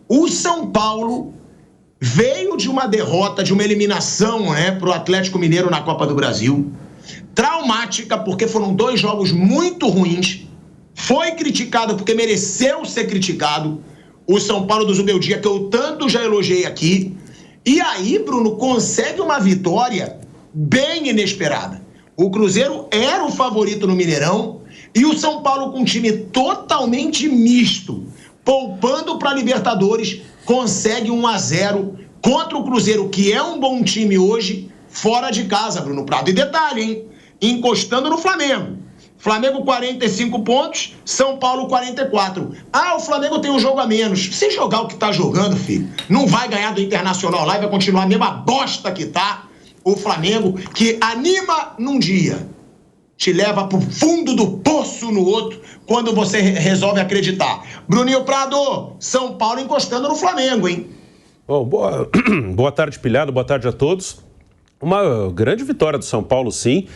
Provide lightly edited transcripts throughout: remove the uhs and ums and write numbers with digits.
O São Paulo veio de uma derrota, de uma eliminação, né, para o Atlético Mineiro na Copa do Brasil. Traumática, porque foram 2 jogos muito ruins. Foi criticado porque mereceu ser criticado. O São Paulo do Zubeldia, que eu tanto já elogiei aqui. E aí, Bruno, consegue uma vitória bem inesperada. O Cruzeiro era o favorito no Mineirão e o São Paulo, com um time totalmente misto, poupando para a Libertadores, consegue 1-0 contra o Cruzeiro, que é um bom time hoje, fora de casa, Bruno Prado. E detalhe, hein? Encostando no Flamengo. Flamengo 45 pontos, São Paulo 44. Ah, o Flamengo tem um jogo a menos. Se jogar o que tá jogando, filho, não vai ganhar do Internacional lá e vai continuar a mesma bosta que tá. O Flamengo, que anima num dia, te leva pro fundo do poço no outro, quando você resolve acreditar. Bruninho Prado, São Paulo encostando no Flamengo, hein? Bom, boa tarde, Pilhado, boa tarde a todos. Uma grande vitória do São Paulo, sim.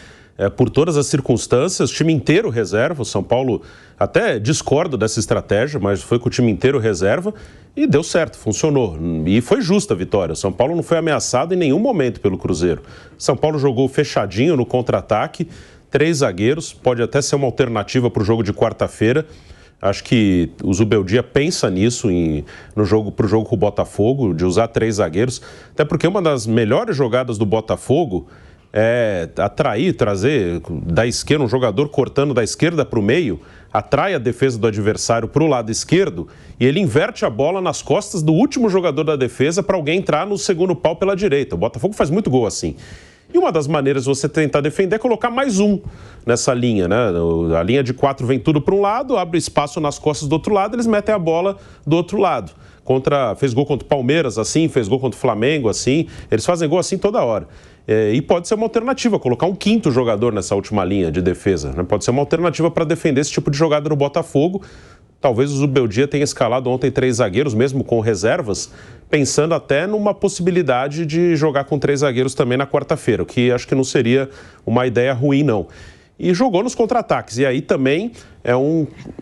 Por todas as circunstâncias, o time inteiro reserva. O São Paulo até discorda dessa estratégia, mas foi com o time inteiro reserva e deu certo, funcionou. E foi justa a vitória. O São Paulo não foi ameaçado em nenhum momento pelo Cruzeiro. São Paulo jogou fechadinho no contra-ataque, 3 zagueiros, pode até ser uma alternativa para o jogo de quarta-feira. Acho que o Zubeldia pensa nisso para o jogo com o Botafogo, de usar 3 zagueiros, até porque uma das melhores jogadas do Botafogo trazer da esquerda, um jogador cortando da esquerda para o meio, atrai a defesa do adversário para o lado esquerdo e ele inverte a bola nas costas do último jogador da defesa para alguém entrar no segundo pau pela direita. O Botafogo faz muito gol assim. E uma das maneiras de você tentar defender é colocar mais um nessa linha, né? A linha de 4 vem tudo para um lado, abre espaço nas costas do outro lado, eles metem a bola do outro lado. Fez gol contra o Palmeiras assim, fez gol contra o Flamengo assim, eles fazem gol assim toda hora. E pode ser uma alternativa, colocar um 5º jogador nessa última linha de defesa, né? Pode ser uma alternativa para defender esse tipo de jogada no Botafogo. Talvez o Zubeldia tenha escalado ontem 3 zagueiros, mesmo com reservas, pensando até numa possibilidade de jogar com 3 zagueiros também na quarta-feira, o que acho que não seria uma ideia ruim, não. E jogou nos contra-ataques, e aí também é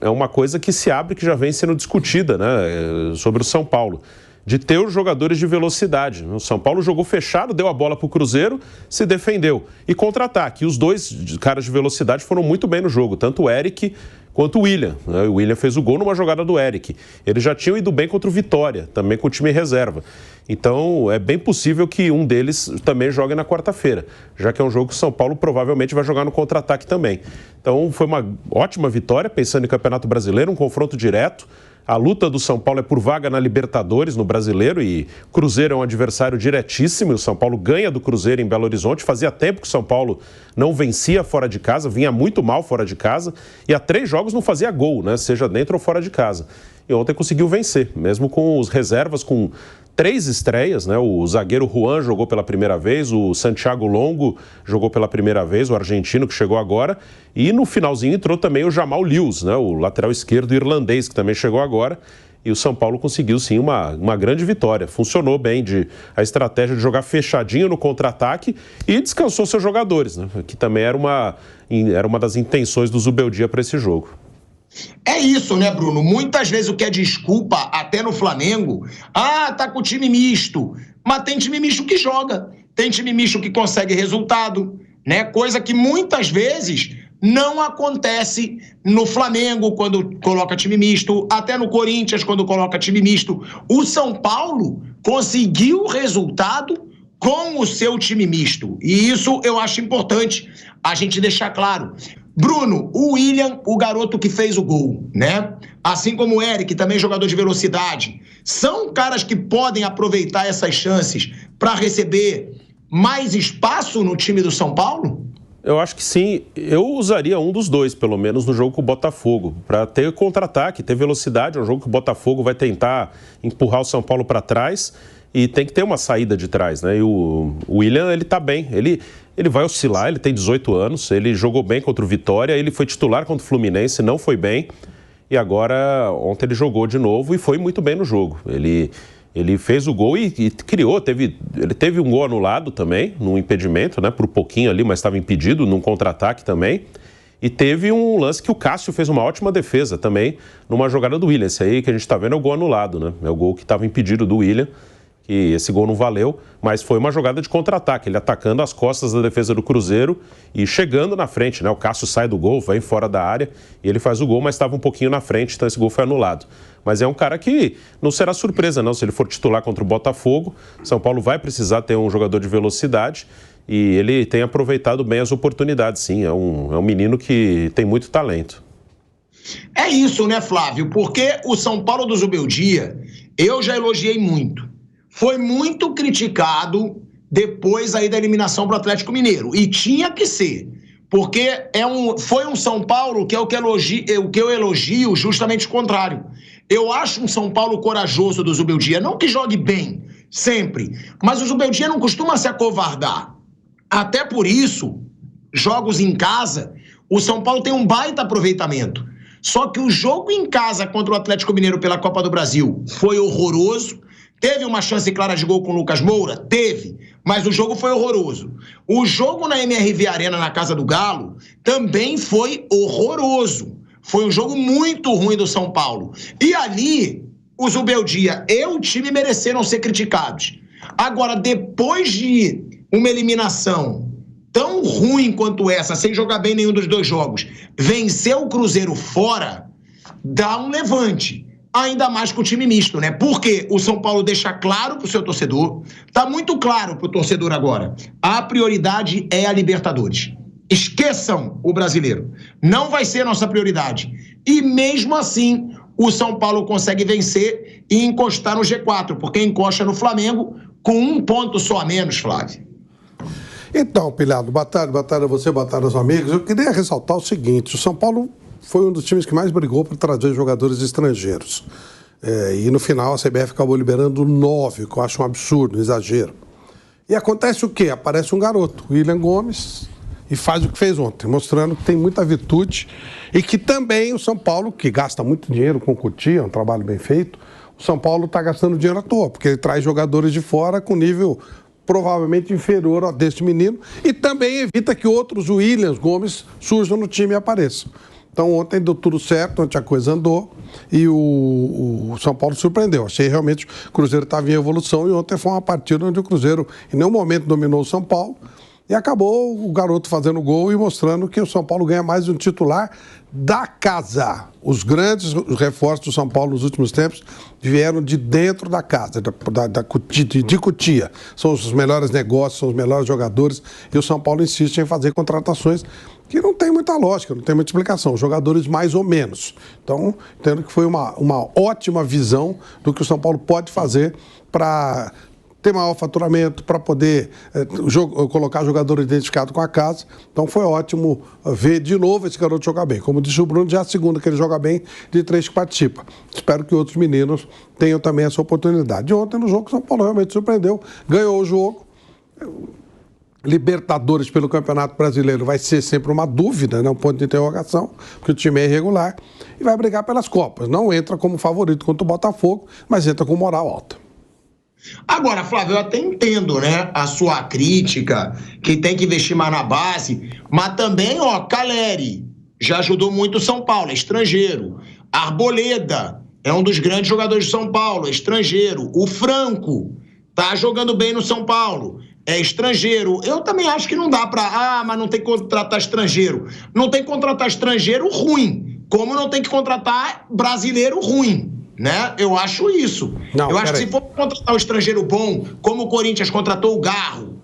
uma coisa que se abre, que já vem sendo discutida, né, sobre o São Paulo, de ter os jogadores de velocidade. O São Paulo jogou fechado, deu a bola para o Cruzeiro, se defendeu. E contra-ataque. E os 2 caras de velocidade foram muito bem no jogo, tanto o Eric quanto o William. O William fez o gol numa jogada do Eric. Eles já tinham ido bem contra o Vitória, também com o time reserva. Então, é bem possível que um deles também jogue na quarta-feira, já que é um jogo que o São Paulo provavelmente vai jogar no contra-ataque também. Então, foi uma ótima vitória, pensando em Campeonato Brasileiro, um confronto direto. A luta do São Paulo é por vaga na Libertadores, no Brasileiro, e Cruzeiro é um adversário diretíssimo. O São Paulo ganha do Cruzeiro em Belo Horizonte. Fazia tempo que o São Paulo não vencia fora de casa, vinha muito mal fora de casa, e há 3 jogos não fazia gol, né? Seja dentro ou fora de casa. E ontem conseguiu vencer, mesmo com os reservas, com 3 estreias, né? O zagueiro Juan jogou pela primeira vez, o Santiago Longo jogou pela primeira vez, o argentino que chegou agora, e no finalzinho entrou também o Jamal Lewis, né? O lateral esquerdo irlandês, que também chegou agora, e o São Paulo conseguiu sim uma grande vitória. Funcionou bem a estratégia de jogar fechadinho no contra-ataque e descansou seus jogadores, né? Que também era uma das intenções do Zubeldia para esse jogo. É isso, né, Bruno? Muitas vezes o que é desculpa, até no Flamengo, tá com time misto. Mas tem time misto que joga, tem time misto que consegue resultado, né? Coisa que muitas vezes não acontece no Flamengo quando coloca time misto, até no Corinthians quando coloca time misto. O São Paulo conseguiu resultado com o seu time misto. E isso eu acho importante a gente deixar claro. Bruno, o William, o garoto que fez o gol, né? Assim como o Eric, também jogador de velocidade, são caras que podem aproveitar essas chances para receber mais espaço no time do São Paulo? Eu acho que sim. Eu usaria um dos 2, pelo menos, no jogo com o Botafogo, para ter contra-ataque, ter velocidade. É um jogo que o Botafogo vai tentar empurrar o São Paulo para trás e tem que ter uma saída de trás, né? E o William, ele tá bem. Ele vai oscilar, ele tem 18 anos, ele jogou bem contra o Vitória, ele foi titular contra o Fluminense, não foi bem. E agora, ontem ele jogou de novo e foi muito bem no jogo. Ele fez o gol e criou, ele teve um gol anulado também, num impedimento, né? Por pouquinho ali, mas estava impedido, num contra-ataque também. E teve um lance que o Cássio fez uma ótima defesa também, numa jogada do Willian. Esse aí que a gente está vendo é o gol anulado, né? É o gol que estava impedido do Willian, e esse gol não valeu, mas foi uma jogada de contra-ataque, ele atacando as costas da defesa do Cruzeiro e chegando na frente, né? O Cássio sai do gol, vem fora da área e ele faz o gol, mas estava um pouquinho na frente, então esse gol foi anulado. Mas é um cara que não será surpresa, não, se ele for titular contra o Botafogo. São Paulo vai precisar ter um jogador de velocidade. E ele tem aproveitado bem as oportunidades, sim. É um menino que tem muito talento. É isso, né, Flávio? Porque o São Paulo do Zubeldia, eu já elogiei muito. Foi muito criticado depois aí da eliminação para o Atlético Mineiro. E tinha que ser. Porque foi um São Paulo que é o que eu elogio justamente o contrário. Eu acho um São Paulo corajoso do Zubeldia. Não que jogue bem, sempre. Mas o Zubeldia não costuma se acovardar. Até por isso, jogos em casa, o São Paulo tem um baita aproveitamento. Só que o jogo em casa contra o Atlético Mineiro pela Copa do Brasil foi horroroso. Teve uma chance clara de gol com o Lucas Moura? Teve, mas o jogo foi horroroso. O jogo na MRV Arena, na Casa do Galo, também foi horroroso. Foi um jogo muito ruim do São Paulo. E ali, o Zubeldia e o time mereceram ser criticados. Agora, depois de uma eliminação tão ruim quanto essa, sem jogar bem nenhum dos dois jogos, vencer o Cruzeiro fora, dá um levante. Ainda mais com o time misto, né? Porque o São Paulo deixa claro pro seu torcedor, tá muito claro pro torcedor agora, a prioridade é a Libertadores. Esqueçam o brasileiro. Não vai ser nossa prioridade. E mesmo assim, o São Paulo consegue vencer e encostar no G4, porque encosta no Flamengo com 1 ponto só a menos, Flávio. Então, Pilhado, boa tarde a você, boa tarde aos amigos. Eu queria ressaltar o seguinte, o São Paulo foi um dos times que mais brigou para trazer jogadores estrangeiros. E no final a CBF acabou liberando 9, que eu acho um absurdo, um exagero. E acontece o quê? Aparece um garoto, Willian Gomes, e faz o que fez ontem, mostrando que tem muita virtude e que também o São Paulo, que gasta muito dinheiro com o Cotia, é um trabalho bem feito, o São Paulo está gastando dinheiro à toa, porque ele traz jogadores de fora com nível provavelmente inferior ao deste menino e também evita que outros Willians Gomes surjam no time e apareçam. Então ontem deu tudo certo, ontem a coisa andou e o São Paulo surpreendeu. Achei realmente que o Cruzeiro estava em evolução e ontem foi uma partida onde o Cruzeiro em nenhum momento dominou o São Paulo e acabou o garoto fazendo gol e mostrando que o São Paulo ganha mais um titular da casa. Os grandes reforços do São Paulo nos últimos tempos vieram de dentro da casa, de Cotia. São os melhores negócios, são os melhores jogadores e o São Paulo insiste em fazer contratações que não tem muita lógica, não tem muita explicação. Jogadores mais ou menos. Então, entendo que foi uma ótima visão do que o São Paulo pode fazer para ter maior faturamento, para poder colocar jogador identificado com a casa. Então foi ótimo ver de novo esse garoto jogar bem. Como disse o Bruno, já é a segunda que ele joga bem, de 3 que participa. Espero que outros meninos tenham também essa oportunidade. Ontem no jogo o São Paulo realmente surpreendeu, ganhou o jogo. Libertadores pelo Campeonato Brasileiro vai ser sempre uma dúvida, né? Um ponto de interrogação, porque o time é irregular e vai brigar pelas Copas. Não entra como favorito contra o Botafogo, mas entra com moral alta. Agora, Flávio, eu até entendo, né, a sua crítica, que tem que investir mais na base, mas também, Caleri já ajudou muito o São Paulo, é estrangeiro. Arboleda é um dos grandes jogadores de São Paulo, é estrangeiro. O Franco tá jogando bem no São Paulo, é estrangeiro. Eu também acho que não dá mas não tem que contratar estrangeiro. Não tem que contratar estrangeiro ruim, como não tem que contratar brasileiro ruim. Né? Eu acho isso. Eu acho que se for contratar um estrangeiro bom, como o Corinthians contratou o Garro,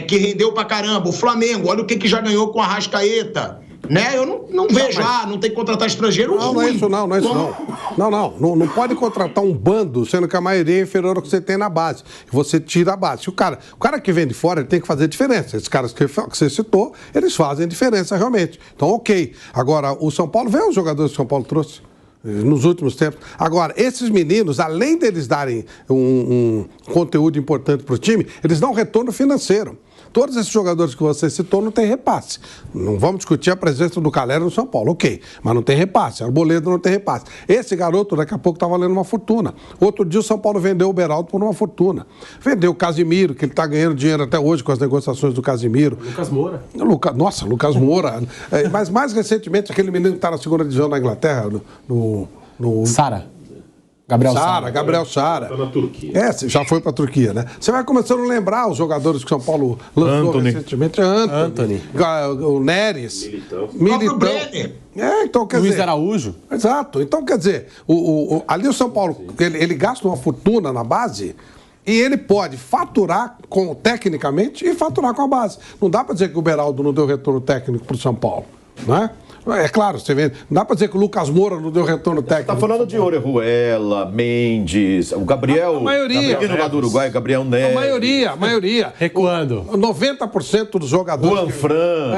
que rendeu pra caramba, o Flamengo, olha o que já ganhou com a Arrascaeta, né? Eu não vejo, não tem que contratar estrangeiro ruim. Não é isso não. Não pode contratar um bando, sendo que a maioria é inferior ao que você tem na base. Você tira a base. O cara que vem de fora, ele tem que fazer diferença. Esses caras que você citou, eles fazem diferença realmente. Então, ok. Agora, o São Paulo, vê os jogadores que o São Paulo trouxe nos últimos tempos. Agora, esses meninos, além deles darem um conteúdo importante para o time, eles dão retorno financeiro. Todos esses jogadores que você citou não tem repasse. Não vamos discutir a presença do Calera no São Paulo, ok, mas não tem repasse. Arboleda não tem repasse. Esse garoto daqui a pouco está valendo uma fortuna. Outro dia o São Paulo vendeu o Beraldo por uma fortuna. Vendeu o Casimiro, que ele está ganhando dinheiro até hoje com as negociações do Casimiro. Lucas Moura. Lucas Moura. Mas mais recentemente, aquele menino que está na segunda divisão da Inglaterra, Sara. Gabriel Sara. Está na Turquia. Já foi para a Turquia, né? Você vai começando a lembrar os jogadores que São Paulo lançou recentemente. Anthony. O Neres. Militão. Então, quer Luiz dizer, Araújo. Exato. Então, quer dizer, ali o São Paulo, ele gasta uma fortuna na base e ele pode faturar tecnicamente e faturar com a base. Não dá para dizer que o Beraldo não deu retorno técnico para o São Paulo, não é? É claro, você vê, não dá para dizer que o Lucas Moura não deu retorno técnico. Está falando de Orejuela, Mendes, o Gabriel. A maioria. Gabriel lá do Uruguai, Gabriel Neves. A maioria. Recuando. 90% dos jogadores. Juan Fran.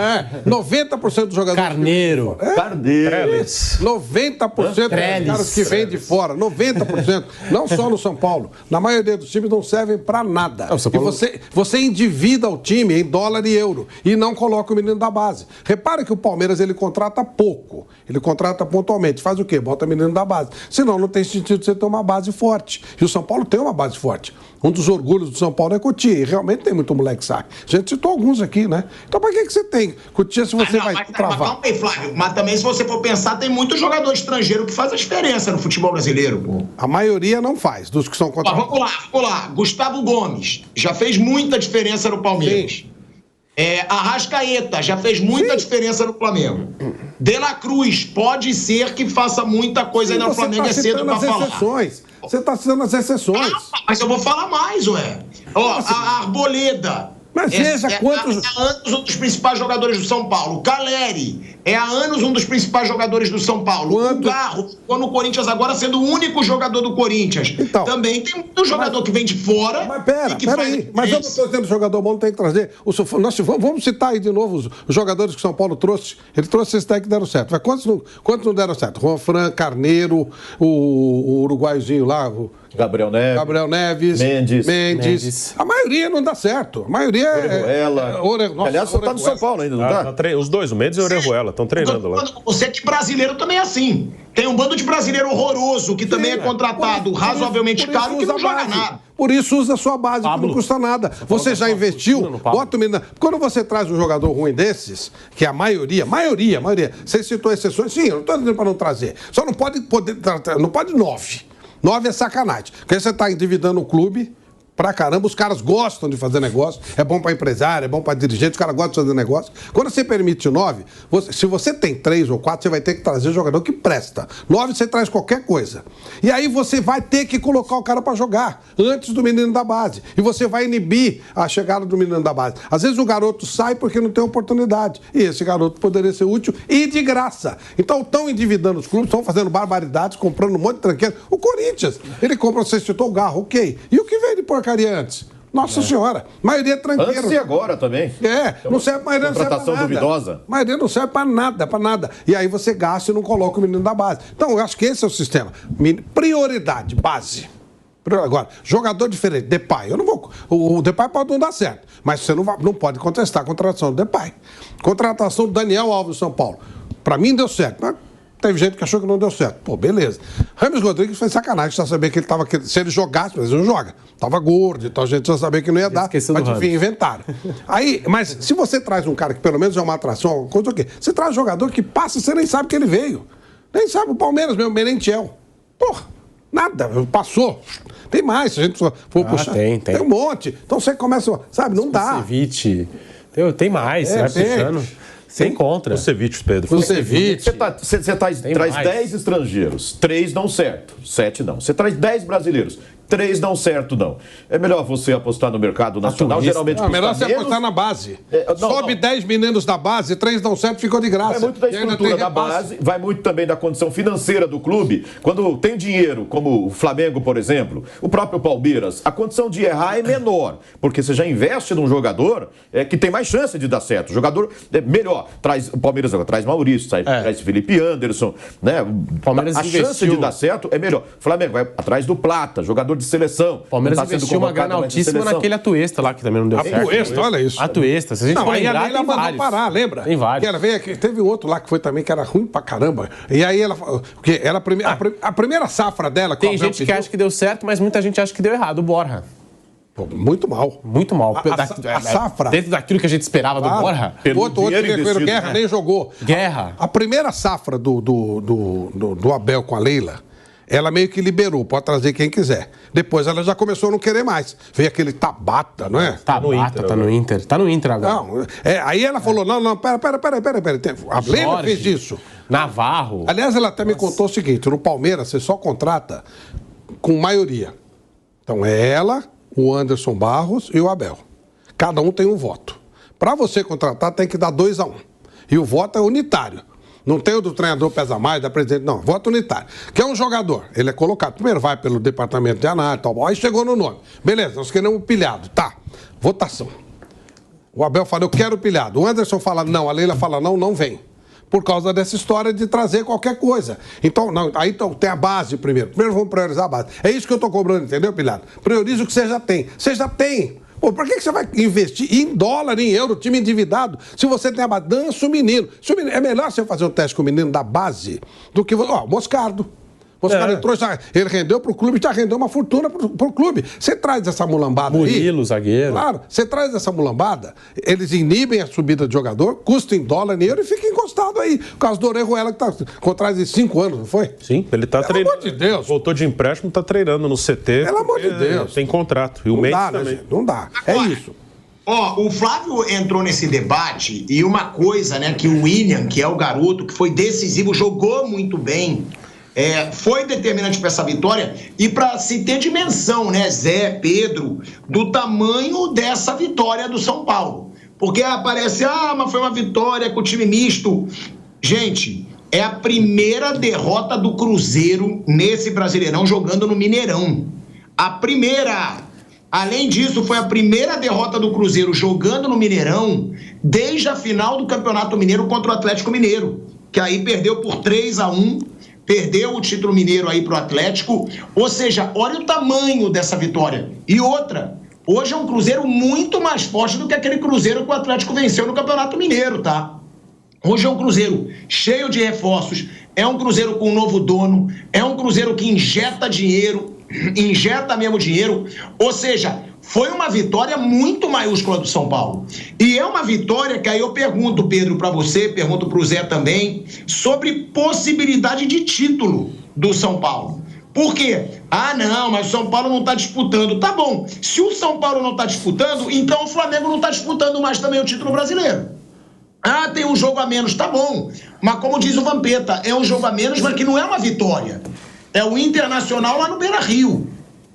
90% dos jogadores. Carneiro. Carneiro. 90% dos caras que vêm de fora. 90%. Não só no São Paulo. Na maioria dos times não servem para nada. E você endivida o time em dólar e euro. E não coloca o menino da base. Repara que o Palmeiras, ele contrata pouco. Ele contrata pontualmente. Faz o quê? Bota menino da base. Senão não tem sentido você ter uma base forte. E o São Paulo tem uma base forte. Um dos orgulhos do São Paulo é Cotia. E realmente tem muito moleque saque. A gente citou alguns aqui, né? Então pra que você tem Cotia se você vai travar? Calma aí, Flávio. Mas também, se você for pensar, tem muito jogador estrangeiro que faz a diferença no futebol brasileiro, pô. A maioria não faz, dos que são contratados. Vamos lá. Gustavo Gomes já fez muita diferença no Palmeiras. Sim. Arrascaeta já fez muita diferença no Flamengo. De La Cruz pode ser que faça muita coisa ainda no Flamengo, é cedo pra falar. Você está citando as exceções. Mas eu vou falar mais, ué. A Arboleda. Mas veja quantos... É há anos um dos principais jogadores do São Paulo. O Caleri é há anos um dos principais jogadores do São Paulo. O Garro ficou no Corinthians agora sendo o único jogador do Corinthians. Então, também tem um jogador que vem de fora. Mas peraí. Mas eu não estou dizendo que o jogador bom tem que trazer. Vamos citar aí de novo os jogadores que o São Paulo trouxe. Ele trouxe esses que deram certo. Mas quantos não deram certo? Juan Fran, Carneiro, o uruguaiozinho lá... Gabriel Neves. Mendes. A maioria não dá certo. A maioria Aliás, só tá no São Paulo ainda, não tá? Os dois, o Mendes e o Orejuela, estão treinando lá. Você que brasileiro também é assim. Tem um bando de brasileiro horroroso que também é contratado razoavelmente caro que não joga nada. Por isso usa a sua base, que não custa nada. Você já investiu, bota o menino. Quando você traz um jogador ruim desses, que é a maioria, você citou exceções, sim, eu não estou dizendo para não trazer. Só não pode 9. 9 é sacanagem. Porque você está endividando o clube pra caramba, os caras gostam de fazer negócio, é bom pra empresário, é bom pra dirigente, os caras gostam de fazer negócio. Quando você permite 9, se você tem 3 ou 4, você vai ter que trazer jogador que presta. 9 você traz qualquer coisa. E aí você vai ter que colocar o cara pra jogar antes do menino da base. E você vai inibir a chegada do menino da base. Às vezes o garoto sai porque não tem oportunidade. E esse garoto poderia ser útil e de graça. Então estão endividando os clubes, estão fazendo barbaridades, comprando um monte de tranqueiro. O Corinthians, ele compra, você citou o Garro, ok. E o que veio de porcaria antes? Nossa Senhora, maioria tranqueira. Antes e agora também. Não serve, maioria não serve pra nada. Contratação duvidosa. Maioria não serve pra nada. E aí você gasta e não coloca o menino da base. Então, eu acho que esse é o sistema. Prioridade, base. Agora, jogador diferente, Depay. Eu não vou. O Depay pode não dar certo, mas você não pode contestar a contratação do Depay. Contratação do Daniel Alves do São Paulo. Pra mim deu certo, mas teve gente que achou que não deu certo. Pô, beleza. Rames Rodrigues foi sacanagem, só saber que ele tava... Se ele jogasse, mas ele não joga. Tava gordo, então a gente já sabia que não ia dar. Mas enfim, inventaram. Aí, mas se você traz um cara que pelo menos é uma atração, alguma coisa, o quê? Você traz um jogador que passa e você nem sabe que ele veio. Nem sabe o Palmeiras mesmo, Merentiel. Porra, nada, passou. Tem mais, se a gente for puxar. Tem um monte. Então você começa, sabe, não dá. Kusevich. Tem mais, você vai puxando. Sem contra. Kusevich, Pedro. Kusevich. Você traz 10 estrangeiros, 3 dão certo, 7 não. Você traz 10 brasileiros, 3 dão certo, não. É melhor você apostar no mercado nacional, geralmente custa melhor você apostar na base. Sobe 10 meninos da base, 3 dão certo, ficou de graça. Vai muito da estrutura da base, vai muito também da condição financeira do clube. Quando tem dinheiro, como o Flamengo, por exemplo, o próprio Palmeiras, a condição de errar é menor, porque você já investe num jogador que tem mais chance de dar certo. O jogador é melhor. O Palmeiras agora traz Maurício, traz Felipe Anderson, né? A chance de dar certo é melhor. O Flamengo vai atrás do Plata, jogador jogador de seleção. O Palmeiras não tá sendo investiu uma convocado grana mais de altíssima seleção. naquele Atuesta lá, que também não deu certo. Atuesta, olha isso. Atuesta. Se a gente Não, for aí lembrar, a Leila tem mandou vários. parar, lembra? Tem vários. Que ela veio aqui, teve outro lá que foi também, que era ruim pra caramba. E aí ela, porque ela a primeira safra dela... Tem gente que acha que deu certo, mas muita gente acha que deu errado. O Borja. Pô, muito mal. Muito mal. A safra... Dentro daquilo que a gente esperava do Borja. Outro Guerra nem jogou. Guerra. A primeira safra do Abel com a Leila, ela meio que liberou, pode trazer quem quiser. Depois ela já começou a não querer mais. Veio aquele Tabata, não é? Tá no Inter. Tá no Inter agora. Não, aí ela falou, não, pera. A Leila fez isso. Navarro. Aliás, ela até me contou o seguinte, no Palmeiras você só contrata com maioria. Então é ela, o Anderson Barros e o Abel. Cada um tem um voto. Para você contratar tem que dar 2-1. E o voto é unitário. Não tem o do treinador pesa mais, da presidente, não. Voto unitário. Que é um jogador. Ele é colocado. Primeiro vai pelo departamento de análise, tal. Aí chegou no nome. Beleza, nós queremos o pilhado. Tá. Votação. O Abel fala, eu quero o pilhado. O Anderson fala não, a Leila fala não, não vem. Por causa dessa história de trazer qualquer coisa. Então, não, aí tem a base primeiro. Primeiro vamos priorizar a base. É isso que eu estou cobrando, entendeu, pilhado? Prioriza o que você já tem. Você já tem. Pô, por que você vai investir em dólar, em euro, time endividado, se você tem a base? Dança o menino. É melhor você fazer um teste com o menino da base do que... Ó, Moscardo. Moscardo entrou, ele rendeu pro clube, já rendeu uma fortuna pro clube. Você traz essa mulambada Murilo, aí... zagueiro. Claro, você traz essa mulambada, eles inibem a subida de jogador, custa em dólar, em euro e fica encostado aí. Por causa do Orejuela, que tá com atrás de 5 anos, não foi? Sim, ele tá treinando. Pelo amor de Deus. Voltou de empréstimo, tá treinando no CT. Pelo amor de Deus. Tem contrato. E o Mendes também. Né, gente? Não dá. É isso. Ó, o Flávio entrou nesse debate e uma coisa, né, que o William, que é o garoto, que foi decisivo, jogou muito bem, foi determinante para essa vitória e para se ter dimensão, né, Zé, Pedro, do tamanho dessa vitória do São Paulo. Porque parece, mas foi uma vitória com o time misto. Gente, é a primeira derrota do Cruzeiro nesse Brasileirão jogando no Mineirão. A primeira. Além disso, foi a primeira derrota do Cruzeiro jogando no Mineirão desde a final do Campeonato Mineiro contra o Atlético Mineiro, que aí perdeu por 3-1, perdeu o título mineiro aí pro Atlético. Ou seja, olha o tamanho dessa vitória. E outra, hoje é um Cruzeiro muito mais forte do que aquele Cruzeiro que o Atlético venceu no Campeonato Mineiro, tá? Hoje é um Cruzeiro cheio de reforços, é um Cruzeiro com um novo dono, é um Cruzeiro que injeta dinheiro, injeta mesmo dinheiro, ou seja, foi uma vitória muito maiúscula do São Paulo. E é uma vitória que aí eu pergunto, Pedro, para você, pergunto para o Zé também, sobre possibilidade de título do São Paulo. Por quê? Não, mas o São Paulo não está disputando. Tá bom, se o São Paulo não está disputando, então o Flamengo não está disputando mais também o título brasileiro. Tem um jogo a menos, tá bom. Mas como diz o Vampeta, é um jogo a menos, mas que não é uma vitória. É o Internacional lá no Beira-Rio.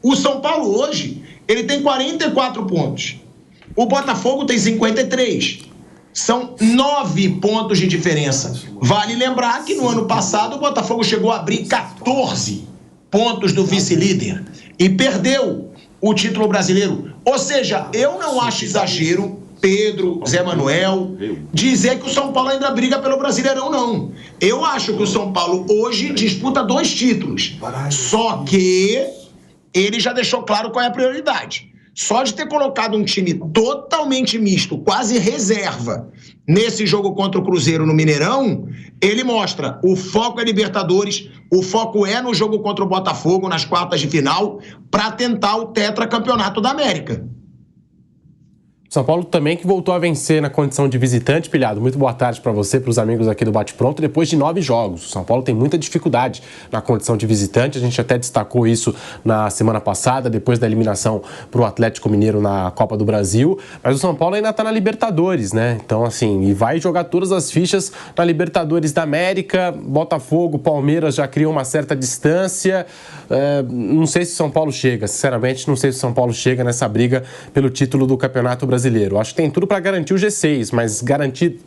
O São Paulo hoje, ele tem 44 pontos. O Botafogo tem 53. São 9 pontos de diferença. Vale lembrar que no ano passado o Botafogo chegou a abrir 14 pontos do vice-líder e perdeu o título brasileiro. Ou seja, eu não acho exagero, Pedro, Zé Manuel, dizer que o São Paulo ainda briga pelo Brasileirão, não. Eu acho que o São Paulo hoje disputa 2 títulos. Só que ele já deixou claro qual é a prioridade. Só de ter colocado um time totalmente misto, quase reserva, nesse jogo contra o Cruzeiro no Mineirão, ele mostra o foco é Libertadores, o foco é no jogo contra o Botafogo nas quartas de final, para tentar o tetracampeonato da América. São Paulo também que voltou a vencer na condição de visitante, Pilhado. Muito boa tarde para você, para os amigos aqui do Bate Pronto. Depois de 9 jogos, o São Paulo tem muita dificuldade na condição de visitante. A gente até destacou isso na semana passada, depois da eliminação para o Atlético Mineiro na Copa do Brasil. Mas o São Paulo ainda está na Libertadores, né? Então, assim, e vai jogar todas as fichas na Libertadores da América. Botafogo, Palmeiras já criam uma certa distância. Não sei se o São Paulo chega, sinceramente, não sei se o São Paulo chega nessa briga pelo título do Campeonato Brasileiro. Acho que tem tudo para garantir o G6, mas garantir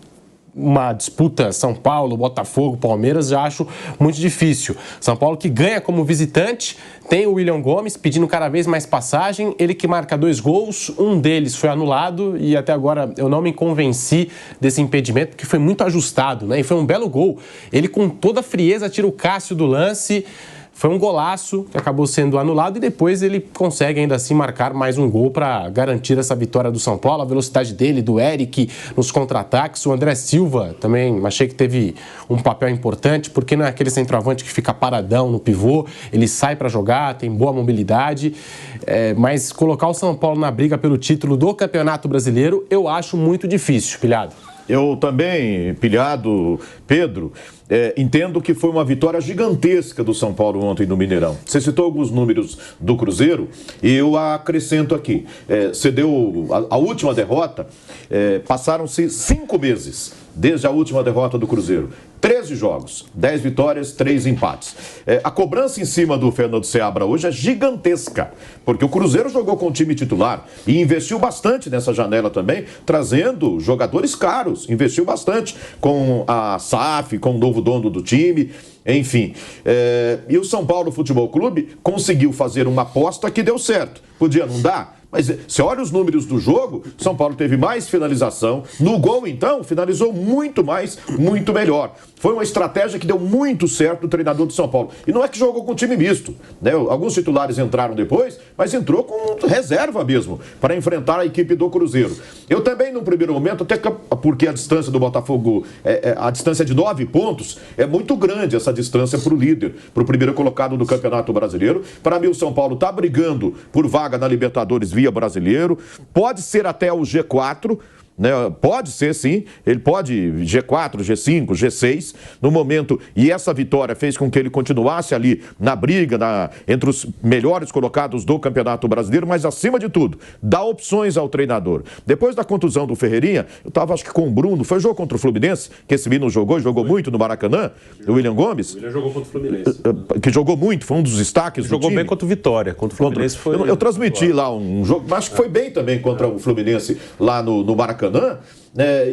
uma disputa São Paulo, Botafogo, Palmeiras, já acho muito difícil. São Paulo que ganha como visitante, tem o William Gomes pedindo cada vez mais passagem, ele que marca 2 gols, um deles foi anulado e até agora eu não me convenci desse impedimento, porque foi muito ajustado, né? E foi um belo gol. Ele com toda a frieza tira o Cássio do lance. Foi um golaço que acabou sendo anulado e depois ele consegue ainda assim marcar mais um gol para garantir essa vitória do São Paulo. A velocidade dele, do Eric nos contra-ataques. O André Silva também achei que teve um papel importante, porque não é aquele centroavante que fica paradão no pivô, ele sai para jogar, tem boa mobilidade, mas colocar o São Paulo na briga pelo título do Campeonato Brasileiro eu acho muito difícil, Pilhado. Eu também, Pilhado, Pedro, entendo que foi uma vitória gigantesca do São Paulo ontem no Mineirão. Você citou alguns números do Cruzeiro e eu acrescento aqui. Você deu a última derrota, passaram-se 5 meses desde a última derrota do Cruzeiro. 13 jogos, 10 vitórias, 3 empates. A cobrança em cima do Fernando Seabra hoje é gigantesca, porque o Cruzeiro jogou com o time titular e investiu bastante nessa janela também, trazendo jogadores caros, investiu bastante com a SAF, com o novo dono do time, enfim. E o São Paulo Futebol Clube conseguiu fazer uma aposta que deu certo. Podia não dar? Mas você olha os números do jogo, São Paulo teve mais finalização. No gol, então, finalizou muito mais, muito melhor. Foi uma estratégia que deu muito certo no treinador do São Paulo. E não é que jogou com time misto, né? Alguns titulares entraram depois, mas entrou com reserva mesmo, para enfrentar a equipe do Cruzeiro. Eu também, no primeiro momento, até porque a distância do Botafogo, a distância de 9 pontos, é muito grande essa distância para o líder, para o primeiro colocado do Campeonato Brasileiro. Para mim, o São Paulo está brigando por vaga na Libertadores via Brasileiro, pode ser até o G4, né? Pode ser sim, ele pode G4, G5, G6 no momento, e essa vitória fez com que ele continuasse ali na briga, entre os melhores colocados do Campeonato Brasileiro, mas acima de tudo, dá opções ao treinador. Depois da contusão do Ferreirinha, eu estava acho que com o Bruno, foi jogo contra o Fluminense, que esse menino jogou muito no Maracanã, o William Gomes. O William jogou contra o Fluminense. Que jogou muito, foi um dos destaques do jogou time. Bem contra o Vitória, contra o Fluminense foi... Eu transmiti lá um jogo, mas acho que foi bem também contra o Fluminense lá no Maracanã.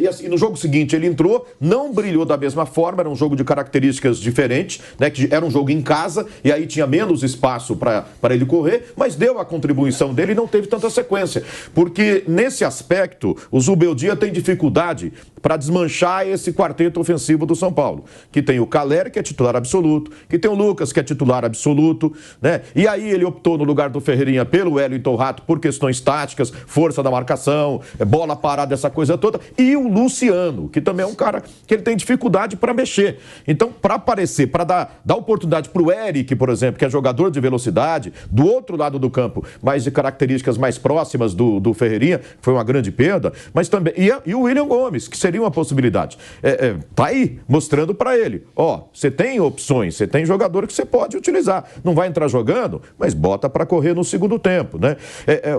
E assim, no jogo seguinte ele entrou, não brilhou da mesma forma, era um jogo de características diferentes, né, que era um jogo em casa e aí tinha menos espaço para ele correr, mas deu a contribuição dele e não teve tanta sequência, porque nesse aspecto o Zubeldia tem dificuldade para desmanchar esse quarteto ofensivo do São Paulo, que tem o Caleri, que é titular absoluto, que tem o Lucas, que é titular absoluto, né? E aí ele optou no lugar do Ferreirinha pelo Wellington Rato por questões táticas, força da marcação, bola parada, essa coisa toda, e o Luciano, que também é um cara que ele tem dificuldade para mexer. Então, para aparecer, para dar oportunidade para o Eric, por exemplo, que é jogador de velocidade, do outro lado do campo, mas de características mais próximas do Ferreirinha, foi uma grande perda, mas também, e o William Gomes, que seria uma possibilidade. Tá aí, mostrando para ele, você tem opções, você tem jogador que você pode utilizar. Não vai entrar jogando, mas bota para correr no segundo tempo, né?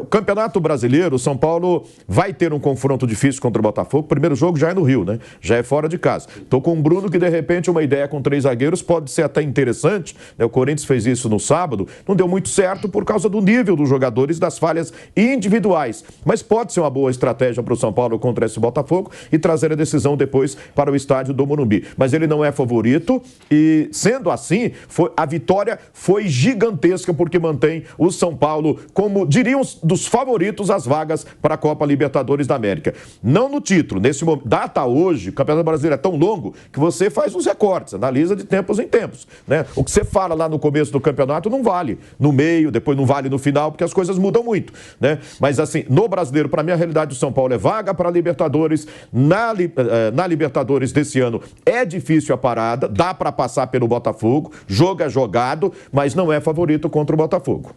O Campeonato Brasileiro, o São Paulo vai ter um confronto difícil contra o Botafogo. O primeiro jogo já é no Rio, né? Já é fora de casa. Tô com o Bruno que, de repente, uma ideia com 3 zagueiros pode ser até interessante, né? O Corinthians fez isso no sábado, não deu muito certo por causa do nível dos jogadores, das falhas individuais. Mas pode ser uma boa estratégia para o São Paulo contra esse Botafogo e trazer a decisão depois para o estádio do Morumbi. Mas ele não é favorito e, sendo assim, a vitória foi gigantesca porque mantém o São Paulo como, diriam, dos favoritos às vagas para a Copa Libertadores da América. Não no título, nesse momento, data hoje, o Campeonato Brasileiro é tão longo que você faz uns recortes, analisa de tempos em tempos, né? O que você fala lá no começo do campeonato não vale no meio, depois não vale no final, porque as coisas mudam muito, né? Mas assim, no Brasileiro, para mim, a realidade do São Paulo é vaga para a Libertadores. Na Libertadores desse ano é difícil a parada, dá para passar pelo Botafogo, jogo é jogado, mas não é favorito contra o Botafogo.